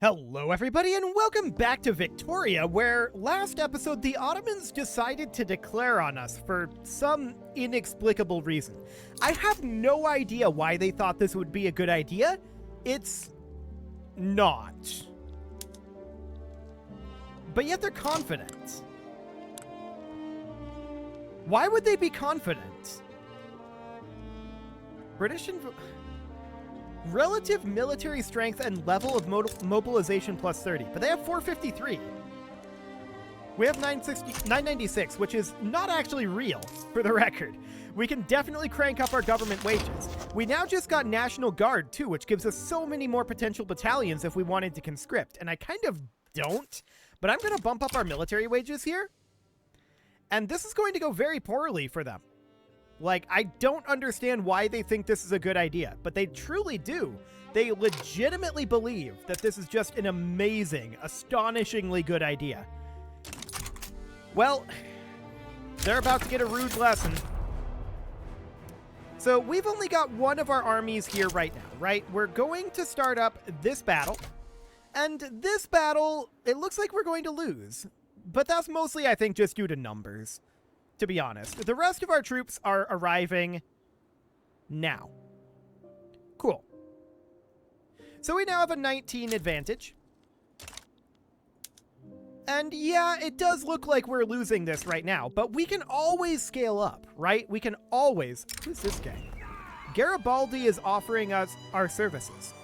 Hello everybody and welcome back to Victoria, where last episode the Ottomans decided to declare on us for some inexplicable reason. I have no idea why they thought this would be a good idea. It's not. But yet they're confident. Why would they be confident? Relative military strength and level of mobilization plus 30. But they have 453. We have 996, which is not actually real, for the record. We can definitely crank up our government wages. We now just got National Guard, too, which gives us so many more potential battalions if we wanted to conscript. And I kind of don't, but I'm going to bump up our military wages here. And this is going to go very poorly for them. Like, I don't understand why they think this is a good idea, but they truly do. They legitimately believe that this is just an amazing, astonishingly good idea. Well, they're about to get a rude lesson. So we've only got one of our armies here right now, right? We're going to start up this battle, and this battle, it looks like we're going to lose. But that's mostly, I think, just due to numbers. To be honest, the rest of our troops are arriving now. Cool. So we now have a 19 advantage. And yeah, it does look like we're losing this right now, but we can always scale up, right? We can always... Who's this guy? Garibaldi is offering us our services.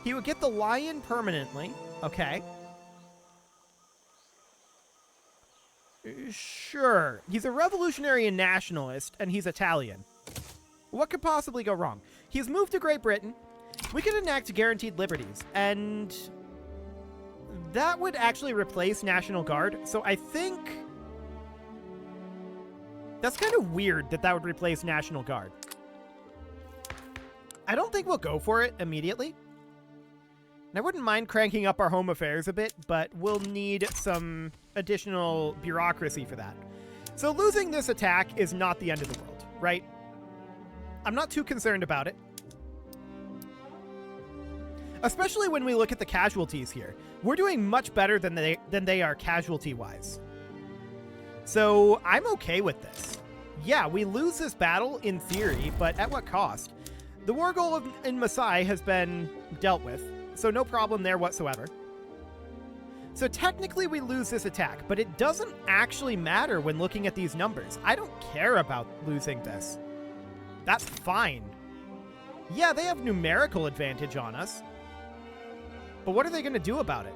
He would get the lion permanently. Okay. Sure. He's a revolutionary and nationalist, and he's Italian. What could possibly go wrong? He's moved to Great Britain. We could enact guaranteed liberties, and that would actually replace National Guard. So I think that's kind of weird that that would replace National Guard. I don't think we'll go for it immediately. And I wouldn't mind cranking up our home affairs a bit, but we'll need some additional bureaucracy for that. So losing this attack is not the end of the world, right? I'm not too concerned about it. Especially when we look at the casualties here. We're doing much better than they are casualty-wise. So I'm okay with this. Yeah, we lose this battle in theory, but at what cost? The war goal in Masai has been dealt with. So no problem there whatsoever. So technically we lose this attack, but it doesn't actually matter when looking at these numbers. I don't care about losing this. That's fine. Yeah, they have numerical advantage on us. But what are they going to do about it?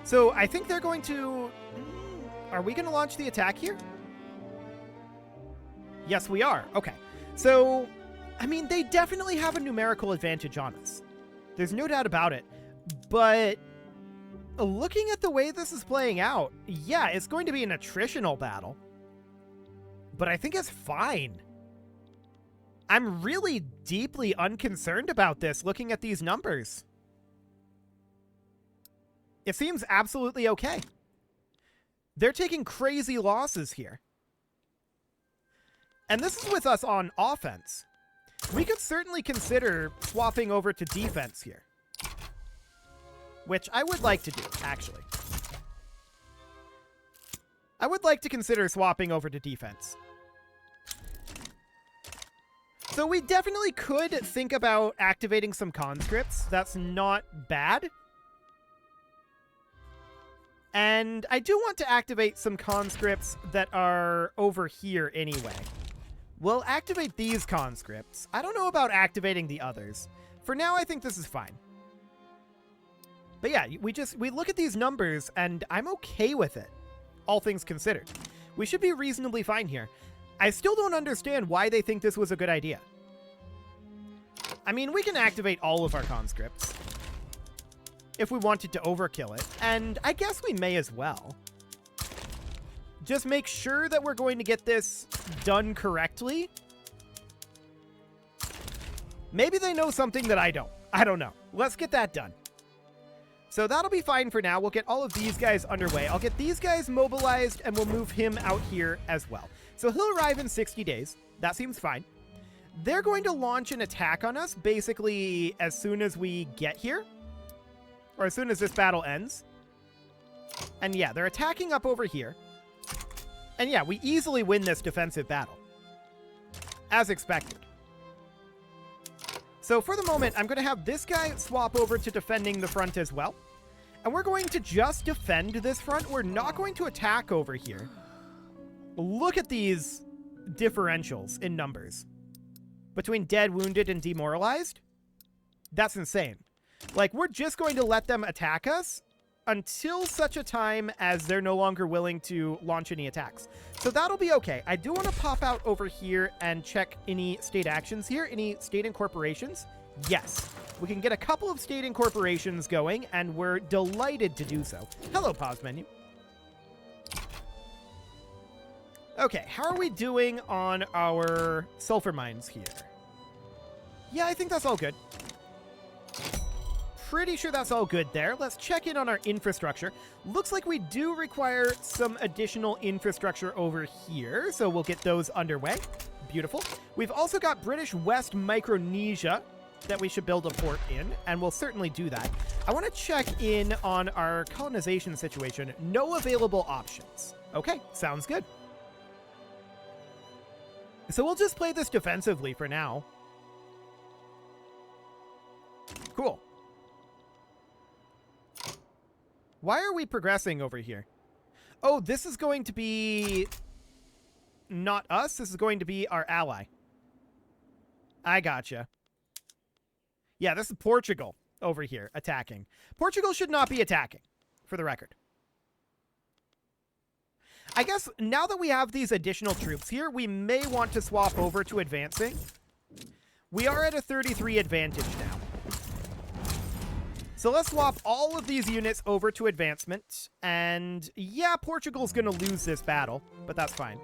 So I think they're going to... Are we going to launch the attack here? Yes, we are. Okay. So... I mean, they definitely have a numerical advantage on us. There's no doubt about it. But looking at the way this is playing out, yeah, it's going to be an attritional battle. But I think it's fine. I'm really deeply unconcerned about this looking at these numbers. It seems absolutely okay. They're taking crazy losses here. And this is with us on offense. We could certainly consider swapping over to defense here. Which I would like to do, actually. I would like to consider swapping over to defense. So we definitely could think about activating some conscripts. That's not bad. And I do want to activate some conscripts that are over here anyway. We'll activate these conscripts. I don't know about activating the others. For now, I think this is fine. But yeah, we look at these numbers, and I'm okay with it, all things considered. We should be reasonably fine here. I still don't understand why they think this was a good idea. I mean, we can activate all of our conscripts if we wanted to overkill it, and I guess we may as well. Just make sure that we're going to get this done correctly. Maybe they know something that I don't. I don't know. Let's get that done. So that'll be fine for now. We'll get all of these guys underway. I'll get these guys mobilized, and we'll move him out here as well. So he'll arrive in 60 days. That seems fine. They're going to launch an attack on us basically as soon as we get here. Or as soon as this battle ends. And yeah, they're attacking up over here. And yeah, we easily win this defensive battle. As expected. So for the moment, I'm going to have this guy swap over to defending the front as well. And we're going to just defend this front. We're not going to attack over here. Look at these differentials in numbers. Between dead, wounded, and demoralized. That's insane. Like, we're just going to let them attack us until such a time as they're no longer willing to launch any attacks. So that'll be okay. I do want to pop out over here and check any state actions here. Any state incorporations? Yes. We can get a couple of state incorporations going, and we're delighted to do so. Hello, pause menu. Okay, how are we doing on our sulfur mines here? Yeah, I think that's all good. Pretty sure that's all good there. Let's check in on our infrastructure. Looks like we do require some additional infrastructure over here, so we'll get those underway. Beautiful. We've also got British West Micronesia that we should build a port in, and we'll certainly do that. I want to check in on our colonization situation. No available options. Okay, sounds good. So we'll just play this defensively for now. Cool. Why are we progressing over here? Oh, this is going to be not us. This is going to be our ally. I gotcha. Yeah, this is Portugal over here attacking. Portugal should not be attacking, for the record. I guess now that we have these additional troops here, we may want to swap over to advancing. We are at a 33 advantage now. So let's swap all of these units over to advancement. And yeah, Portugal's going to lose this battle, but that's fine.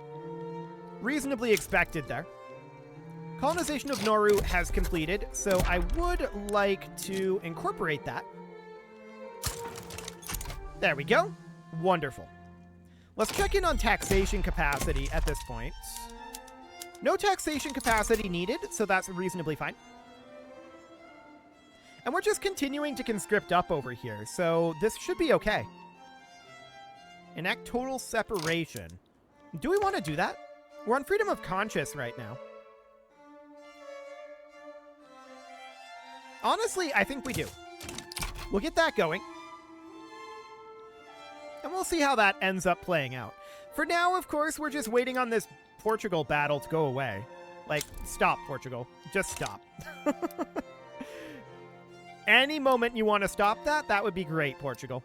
Reasonably expected there. Colonization of Nauru has completed, so I would like to incorporate that. There we go. Wonderful. Let's check in on taxation capacity at this point. No taxation capacity needed, so that's reasonably fine. And we're just continuing to conscript up over here, so this should be okay. Enact total separation. Do we want to do that? We're on freedom of conscience right now. Honestly, I think we do. We'll get that going. And we'll see how that ends up playing out. For now, of course, we're just waiting on this Portugal battle to go away. Like, stop, Portugal. Just stop. Any moment you want to stop that, that would be great, Portugal.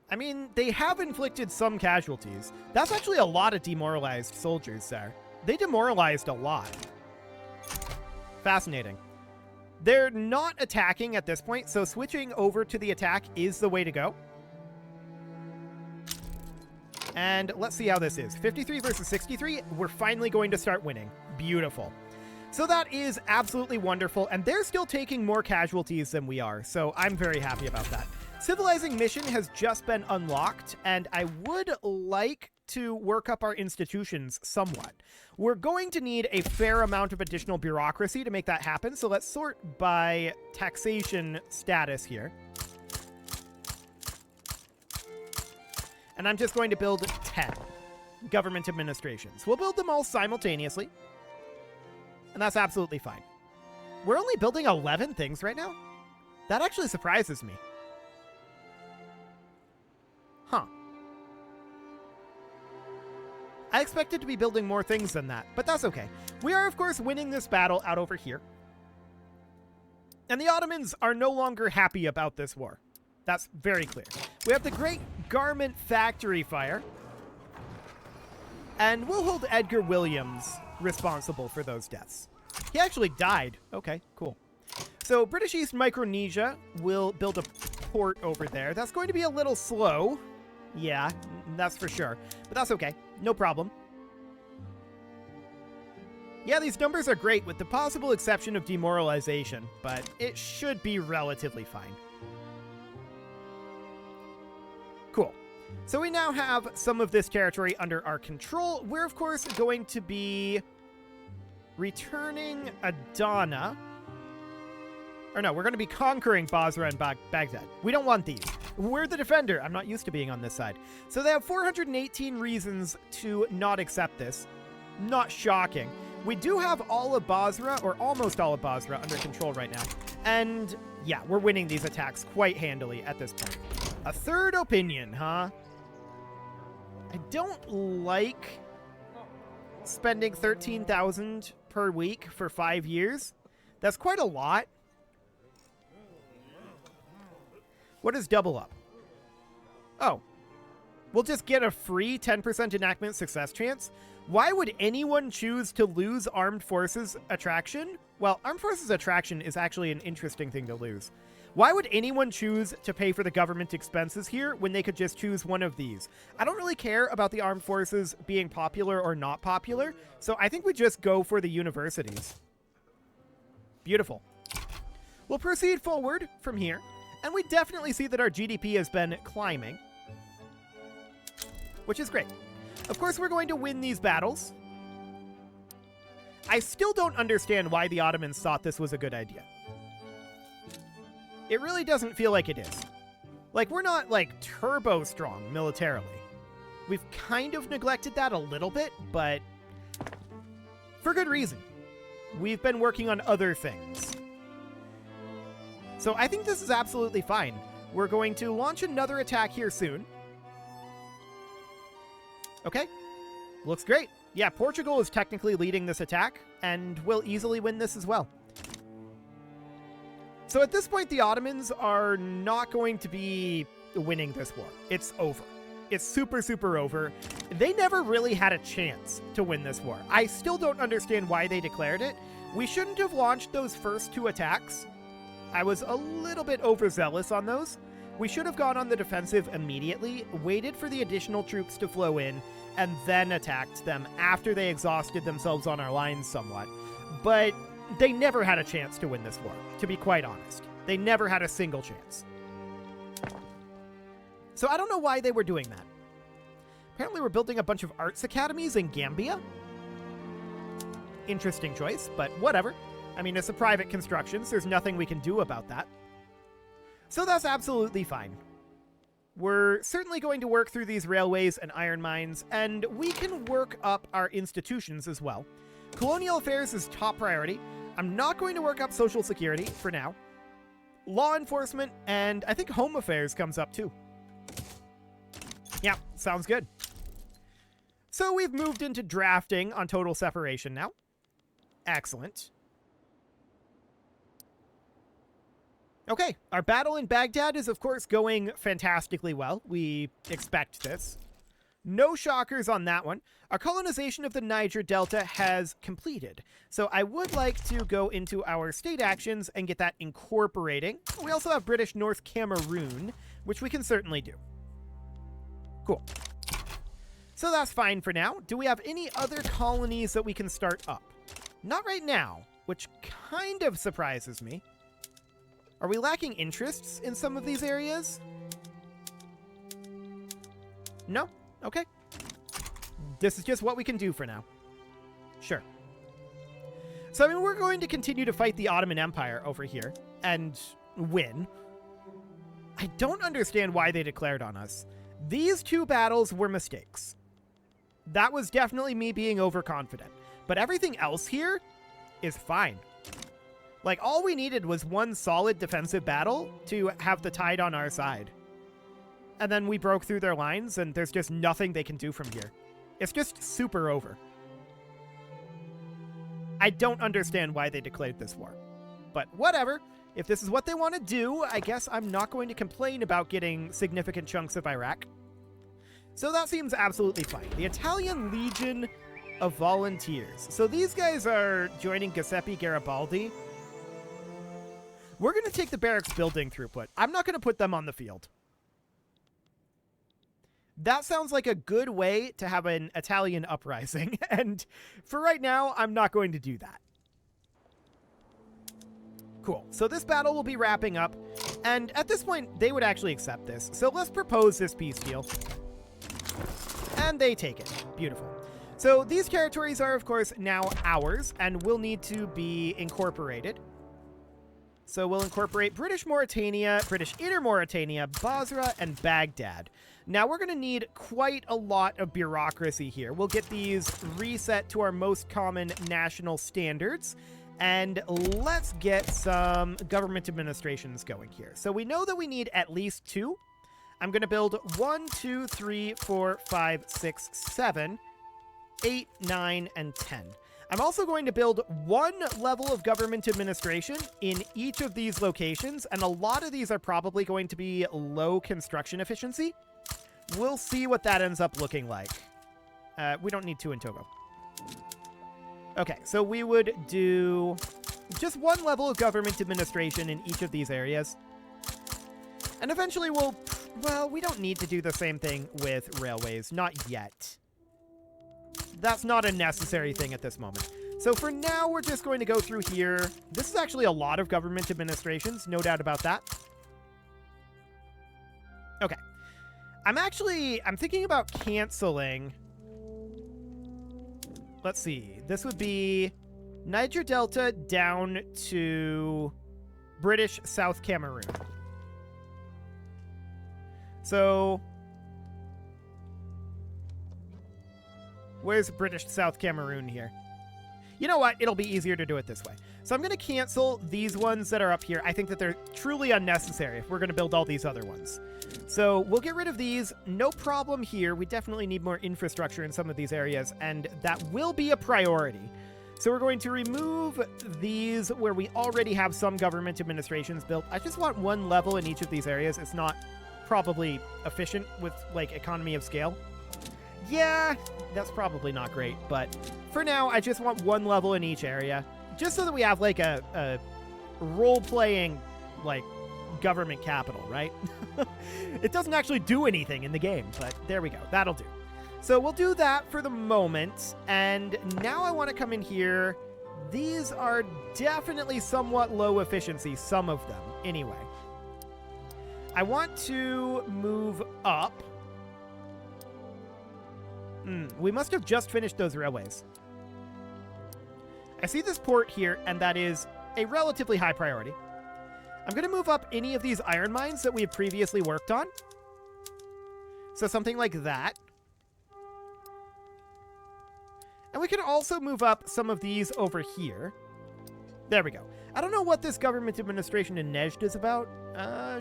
I mean, they have inflicted some casualties. That's actually a lot of demoralized soldiers there. They demoralized a lot. Fascinating. They're not attacking at this point, so switching over to the attack is the way to go. And let's see how this is. 53 versus 63. We're finally going to start winning. Beautiful. So that is absolutely wonderful, and they're still taking more casualties than we are, so I'm very happy about that. Civilizing mission has just been unlocked, and I would like to work up our institutions somewhat. We're going to need a fair amount of additional bureaucracy to make that happen, so let's sort by taxation status here. And I'm just going to build 10 government administrations. We'll build them all simultaneously. And that's absolutely fine. We're only building 11 things right now? That actually surprises me. Huh. I expected to be building more things than that, but that's okay. We are, of course, winning this battle out over here. And the Ottomans are no longer happy about this war. That's very clear. We have the Great Garment Factory Fire. And we'll hold Edgar Williams responsible for those deaths. He actually died. Okay, cool. So British East Micronesia will build a port over there. That's going to be a little slow. Yeah, that's for sure. But that's okay. No problem. Yeah, these numbers are great with the possible exception of demoralization, but it should be relatively fine. Cool. So we now have some of this territory under our control. We're, of course, going to be returning Adana. Or no, we're going to be conquering Basra and Baghdad. We don't want these. We're the defender. I'm not used to being on this side. So they have 418 reasons to not accept this. Not shocking. We do have all of Basra, or almost all of Basra, under control right now. And yeah, we're winning these attacks quite handily at this point. A third opinion, huh? I don't like spending 13,000 per week for 5 years. That's quite a lot. What is double up? Oh. We'll just get a free 10% enactment success chance? Why would anyone choose to lose Armed Forces Attraction? Well, Armed Forces Attraction is actually an interesting thing to lose. Why would anyone choose to pay for the government expenses here when they could just choose one of these? I don't really care about the armed forces being popular or not popular, so I think we just go for the universities. Beautiful. We'll proceed forward from here, and we definitely see that our GDP has been climbing, which is great. Of course, we're going to win these battles. I still don't understand why the Ottomans thought this was a good idea. It really doesn't feel like it is. Like, we're not, like, turbo strong militarily. We've kind of neglected that a little bit, but for good reason. We've been working on other things. So I think this is absolutely fine. We're going to launch another attack here soon. Okay. Looks great. Yeah, Portugal is technically leading this attack, and will easily win this as well. So at this point, the Ottomans are not going to be winning this war. It's over. It's super, super over. They never really had a chance to win this war. I still don't understand why they declared it. We shouldn't have launched those first two attacks. I was a little bit overzealous on those. We should have gone on the defensive immediately, waited for the additional troops to flow in, and then attacked them after they exhausted themselves on our lines somewhat. But they never had a chance to win this war, to be quite honest. They never had a single chance. So I don't know why they were doing that. Apparently we're building a bunch of arts academies in Gambia. Interesting choice, but whatever. I mean, it's a private construction, so there's nothing we can do about that. So that's absolutely fine. We're certainly going to work through these railways and iron mines, and we can work up our institutions as well. Colonial affairs is top priority. I'm not going to work up social security for now. Law enforcement, and I think home affairs comes up too. Yeah, sounds good. So we've moved into drafting on total separation now. Excellent. Okay, our battle in Baghdad is, of course, going fantastically well. We expect this. No shockers on that one. Our colonization of the Niger Delta has completed. So I would like to go into our state actions and get that incorporating. We also have British North Cameroon, which we can certainly do. Cool. So that's fine for now. Do we have any other colonies that we can start up? Not right now, which kind of surprises me. Are we lacking interests in some of these areas? No? Okay. This is just what we can do for now. Sure. So, I mean, we're going to continue to fight the Ottoman Empire over here and win. I don't understand why they declared on us. These two battles were mistakes. That was definitely me being overconfident. But everything else here is fine. Like, all we needed was one solid defensive battle to have the tide on our side. And then we broke through their lines, and there's just nothing they can do from here. It's just super over. I don't understand why they declared this war. But whatever. If this is what they want to do, I guess I'm not going to complain about getting significant chunks of Iraq. So that seems absolutely fine. The Italian Legion of Volunteers. So these guys are joining Giuseppe Garibaldi. We're going to take the barracks building throughput. I'm not going to put them on the field. That sounds like a good way to have an Italian uprising, and for right now, I'm not going to do that. Cool. So this battle will be wrapping up, and at this point, they would actually accept this. So let's propose this peace deal. And they take it. Beautiful. So these territories are, of course, now ours and will need to be incorporated. So we'll incorporate British Mauritania, British Inner Mauritania, Basra, and Baghdad. Now we're going to need quite a lot of bureaucracy here. We'll get these reset to our most common national standards. And let's get some government administrations going here. So we know that we need at least 2. I'm going to build 1, 2, 3, 4, 5, 6, 7, 8, 9, and 10. I'm also going to build 1 level of government administration in each of these locations, and a lot of these are probably going to be low construction efficiency. We'll see what that ends up looking like. We don't need 2 in Togo. Okay, so we would do just 1 level of government administration in each of these areas. And eventually well, we don't need to do the same thing with railways. Not yet. That's not a necessary thing at this moment. So for now, we're just going to go through here. This is actually a lot of government administrations, no doubt about that. Okay. I'm thinking about canceling. Let's see. This would be Niger Delta down to British South Cameroon. So, where's British South Cameroon here? You know what? It'll be easier to do it this way. So I'm going to cancel these ones that are up here. I think that they're truly unnecessary if we're going to build all these other ones. So we'll get rid of these. No problem here. We definitely need more infrastructure in some of these areas, and that will be a priority. So we're going to remove these where we already have some government administrations built. I just want 1 level in each of these areas. It's not probably efficient with, like, economy of scale. Yeah, that's probably not great, but for now, I just want 1 level in each area, just so that we have, like, a role-playing, like, government capital, right? It doesn't actually do anything in the game, but there we go. That'll do. So we'll do that for the moment, and now I want to come in here. These are definitely somewhat low efficiency, some of them, anyway. I want to move up. We must have just finished those railways. I see this port here, and that is a relatively high priority. I'm going to move up any of these iron mines that we have previously worked on. So something like that. And we can also move up some of these over here. There we go. I don't know what this government administration in Nejd is about.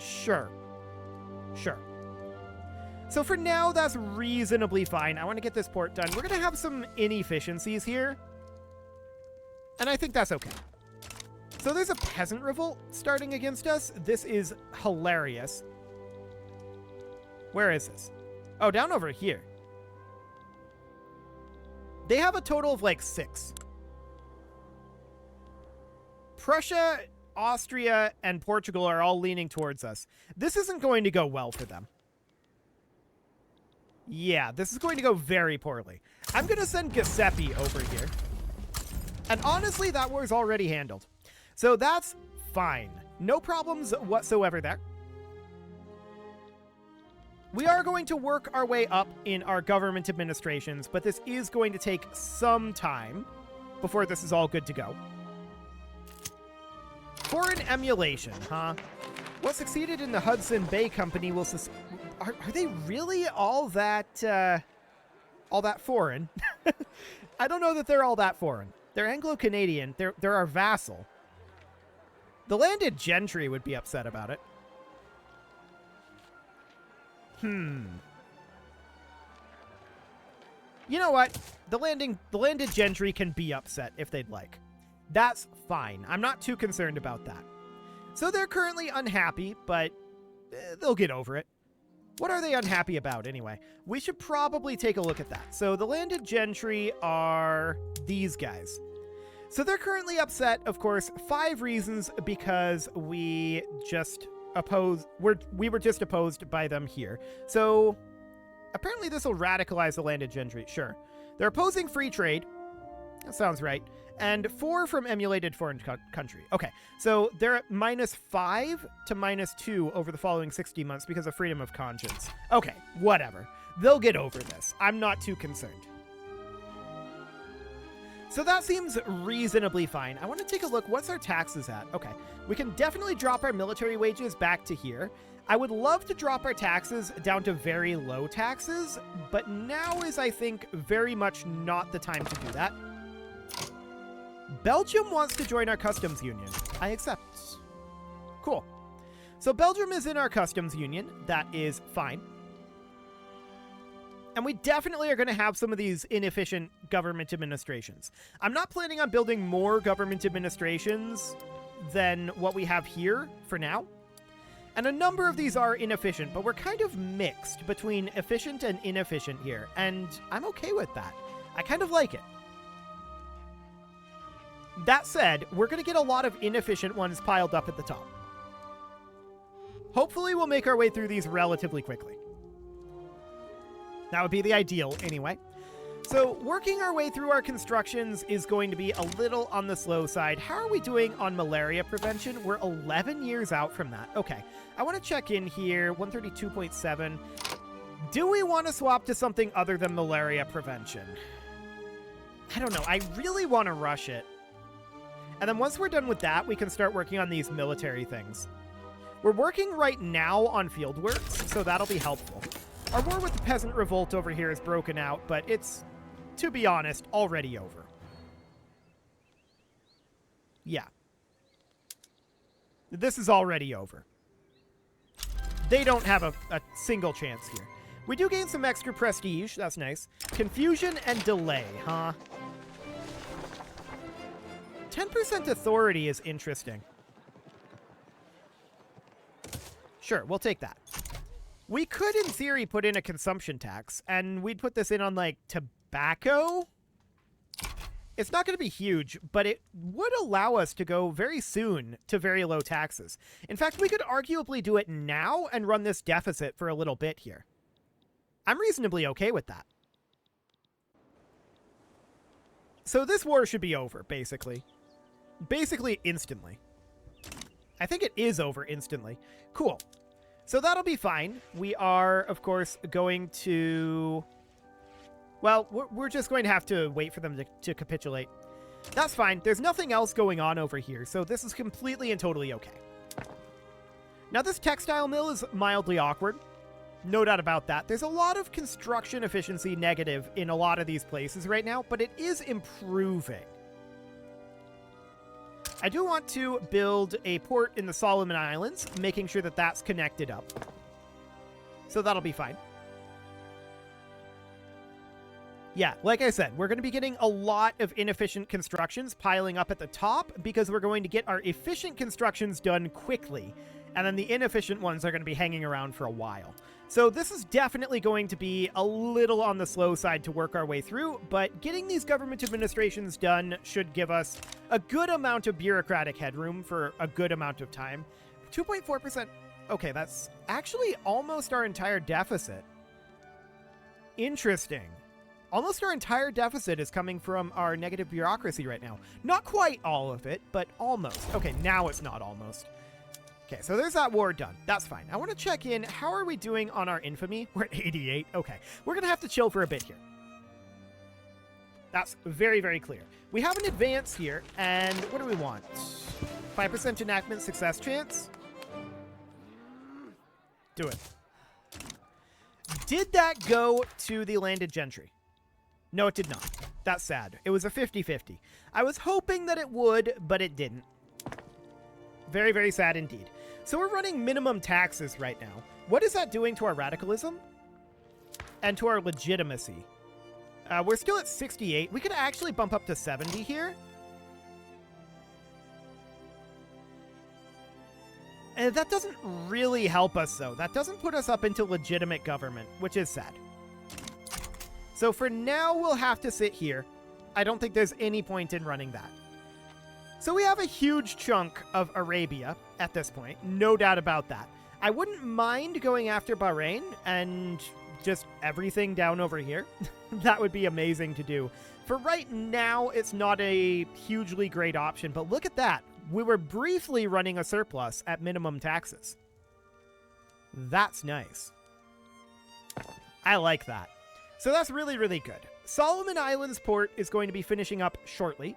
Sure. So for now, that's reasonably fine. I want to get this port done. We're going to have some inefficiencies here. And I think that's okay. So there's a peasant revolt starting against us. This is hilarious. Where is this? Oh, down over here. They have a total of like 6. Prussia, Austria, and Portugal are all leaning towards us. This isn't going to go well for them. Yeah, this is going to go very poorly. I'm going to send Giuseppe over here. And honestly, that war's already handled. So that's fine. No problems whatsoever there. We are going to work our way up in our government administrations, but this is going to take some time before this is all good to go. Foreign emulation, huh? What succeeded in the Hudson Bay Company will... Are they really all that foreign? I don't know that they're all that foreign. They're Anglo-Canadian. They're our vassal. The landed gentry would be upset about it. You know what? The landed gentry can be upset if they'd like. That's fine. I'm not too concerned about that. So they're currently unhappy, but they'll get over it. What are they unhappy about, anyway? We should probably take a look at that. So the landed gentry are these guys. So they're currently upset, of course, 5 reasons because we were just opposed by them here. So apparently this will radicalize the landed gentry. Sure. They're opposing free trade. That sounds right. And 4 from emulated foreign country. Okay, so they're at -5 to -2 over the following 60 months because of freedom of conscience. Okay, whatever. They'll get over this. I'm not too concerned. So that seems reasonably fine. I want to take a look. What's our taxes at? Okay. We can definitely drop our military wages back to here. I would love to drop our taxes down to very low taxes, but now is, I think, very much not the time to do that. Belgium wants to join our customs union. I accept. Cool. So Belgium is in our customs union. That is fine. And we definitely are going to have some of these inefficient government administrations. I'm not planning on building more government administrations than what we have here for now. And a number of these are inefficient, but we're kind of mixed between efficient and inefficient here. And I'm okay with that. I kind of like it. That said, we're going to get a lot of inefficient ones piled up at the top. Hopefully we'll make our way through these relatively quickly. That would be the ideal anyway. So working our way through our constructions is going to be a little on the slow side. How are we doing on malaria prevention? We're 11 years out from that. Okay, I want to check in here. 132.7. Do we want to swap to something other than malaria prevention? I don't know. I really want to rush it. And then once we're done with that, we can start working on these military things. We're working right now on field works, so that'll be helpful. Our war with the peasant revolt over here is broken out, but it's, to be honest, already over. Yeah. This is already over. They don't have a single chance here. We do gain some extra prestige. That's nice. Confusion and delay, huh? 10% authority is interesting. Sure, we'll take that. We could, in theory, put in a consumption tax, and we'd put this in on, like, tobacco. It's not going to be huge, but it would allow us to go very soon to very low taxes. In fact, we could arguably do it now and run this deficit for a little bit here. I'm reasonably okay with that. So this war should be over, basically. Basically instantly. I think it is over instantly. Cool. So that'll be fine. We are, of course, going to... Well, we're just going to have to wait for them to capitulate. That's fine. There's nothing else going on over here, so this is completely and totally okay. Now, this textile mill is mildly awkward. No doubt about that. There's a lot of construction efficiency negative in a lot of these places right now, but it is improving. I do want to build a port in the Solomon Islands, making sure that that's connected up. So that'll be fine. Yeah, like I said, we're going to be getting a lot of inefficient constructions piling up at the top because we're going to get our efficient constructions done quickly, and then the inefficient ones are going to be hanging around for a while. So this is definitely going to be a little on the slow side to work our way through, but getting these government administrations done should give us a good amount of bureaucratic headroom for a good amount of time. 2.4%. Okay, that's actually almost our entire deficit. Interesting. Almost our entire deficit is coming from our negative bureaucracy right now. Not quite all of it, but almost. Okay, now it's not almost. Okay, so there's that war done. That's fine. I want to check in. How are we doing on our infamy? We're at 88. Okay, we're going to have to chill for a bit here. That's very, very clear. We have an advance here, and what do we want? 5% enactment success chance? Do it. Did that go to the landed gentry? No, it did not. That's sad. It was a 50-50. I was hoping that it would, but it didn't. Very, very sad indeed. So we're running minimum taxes right now. What is that doing to our radicalism? And to our legitimacy? We're still at 68. We could actually bump up to 70 here. And that doesn't really help us, though. That doesn't put us up into legitimate government, which is sad. So for now, we'll have to sit here. I don't think there's any point in running that. So we have a huge chunk of Arabia at this point, no doubt about that. I wouldn't mind going after Bahrain and just everything down over here. That would be amazing to do. For right now, it's not a hugely great option, but look at that. We were briefly running a surplus at minimum taxes. That's nice. I like that. So that's really, really good. Solomon Islands port is going to be finishing up shortly.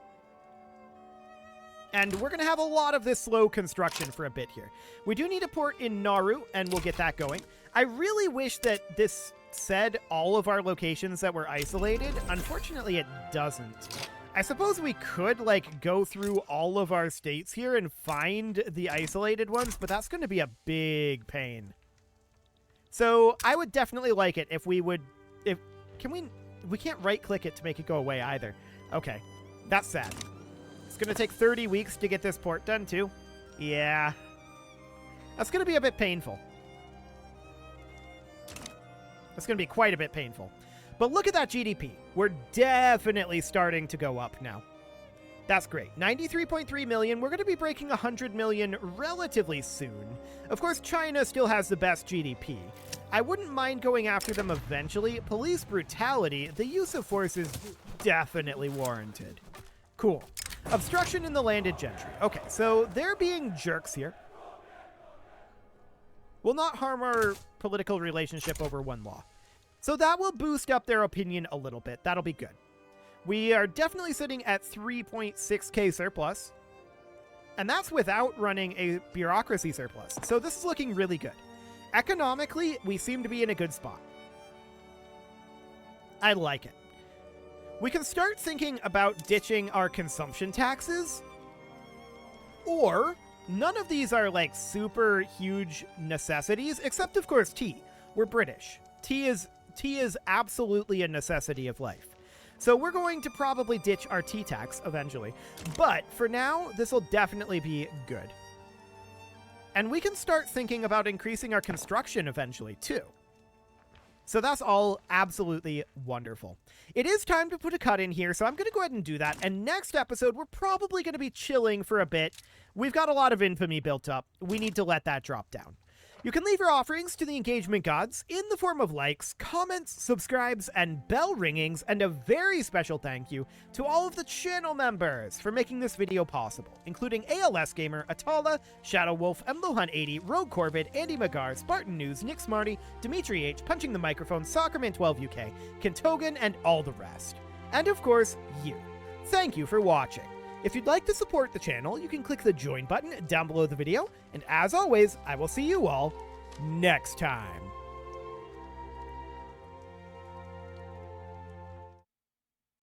And we're going to have a lot of this slow construction for a bit here. We do need a port in Nauru, and we'll get that going. I really wish that this said all of our locations that were isolated. Unfortunately, it doesn't. I suppose we could, like, go through all of our states here and find the isolated ones, but that's going to be a big pain. So I would definitely like it if we would... We can't right-click it to make it go away either. Okay, that's sad. It's going to take 30 weeks to get this port done, too. Yeah. That's going to be a bit painful. That's going to be quite a bit painful. But look at that GDP. We're definitely starting to go up now. That's great. 93.3 million. We're going to be breaking 100 million relatively soon. Of course, China still has the best GDP. I wouldn't mind going after them eventually. Police brutality, the use of force is definitely warranted. Cool. Obstruction in the landed gentry. Okay, so they're being jerks here. Will not harm our political relationship over one law. So that will boost up their opinion a little bit. That'll be good. We are definitely sitting at 3.6k surplus. And that's without running a bureaucracy surplus. So this is looking really good. Economically, we seem to be in a good spot. I like it. We can start thinking about ditching our consumption taxes. Or, none of these are like super huge necessities, except of course tea. We're British. Tea is absolutely a necessity of life. So we're going to probably ditch our tea tax eventually. But for now, this will definitely be good. And we can start thinking about increasing our construction eventually, too. So that's all absolutely wonderful. It is time to put a cut in here, so I'm going to go ahead and do that. And next episode, we're probably going to be chilling for a bit. We've got a lot of infamy built up. We need to let that drop down. You can leave your offerings to the engagement gods in the form of likes, comments, subscribes, and bell ringings, and a very special thank you to all of the channel members for making this video possible, including ALS Gamer, Atala, Shadow Wolf, Mlohan80, Rogue Corvid, Andy Magar, Spartan News, Nick Smarty, Dimitri H, Punching the Microphone, Soccerman12 UK, Kentogan, and all the rest. And of course, you. Thank you for watching. If you'd like to support the channel, you can click the join button down below the video, and as always, I will see you all next time.